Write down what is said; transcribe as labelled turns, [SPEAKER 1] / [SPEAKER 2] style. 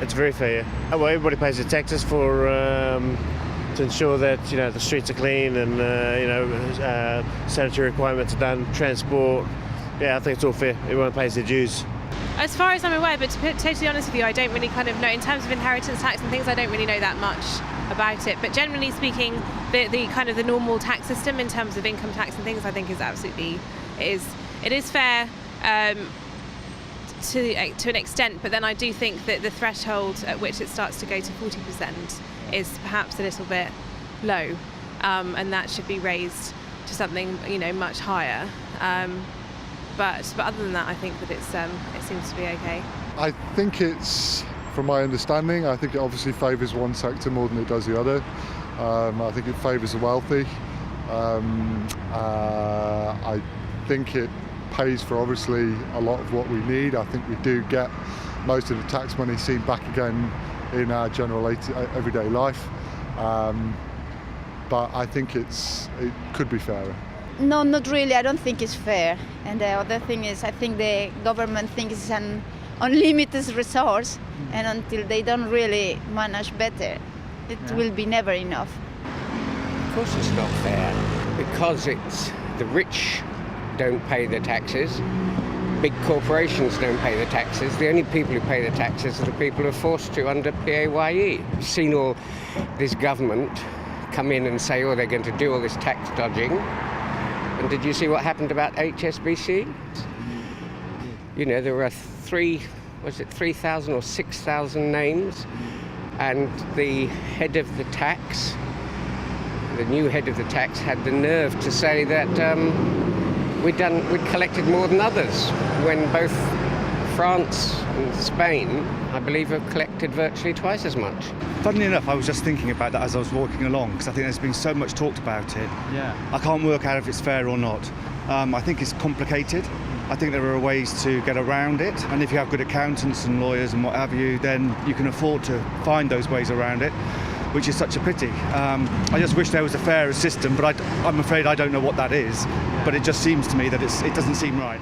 [SPEAKER 1] It's very fair. Well, everybody pays their taxes for to ensure that the streets are clean and sanitary requirements are done, transport. Yeah, I think it's all fair. Everyone pays their dues.
[SPEAKER 2] As far as I'm aware, but to be totally honest with you, I don't really kind of know. In terms of inheritance tax and things, I don't really know that much about it. But generally speaking, the kind of the normal tax system in terms of income tax and things, I think is absolutely, it is fair to an extent. But then I do think that the threshold at which it starts to go to 40% is perhaps a little bit low, and that should be raised to something much higher. But other than that, I think that it seems to be okay.
[SPEAKER 3] I think it's, from my understanding, I think it obviously favours one sector more than it does the other. I think it favours the wealthy. I think it pays for obviously a lot of what we need. I think we do get most of the tax money seen back again in our general everyday life. But I think it could be fairer.
[SPEAKER 4] No, not really. I don't think it's fair. And the other thing is, I think the government thinks it's an unlimited resource, and until they don't really manage better, it will be never enough.
[SPEAKER 5] Of course it's not fair, because it's the rich don't pay the taxes, big corporations don't pay the taxes. The only people who pay the taxes are the people who are forced to under PAYE. You've seen all this government come in and say, they're going to do all this tax dodging. And did you see what happened about HSBC? There were 3,000 or 6,000 names, and the head of the tax, the new head of the tax, had the nerve to say that we'd collected more than others, when both France and Spain, I believe, have collected virtually twice as much.
[SPEAKER 6] Funnily enough, I was just thinking about that as I was walking along, because I think there's been so much talked about it. Yeah. I can't work out if it's fair or not. I think it's complicated. I think there are ways to get around it, and if you have good accountants and lawyers and what have you, then you can afford to find those ways around it, which is such a pity. I just wish there was a fairer system, but I'm afraid I don't know what that is. But it just seems to me that it doesn't seem right.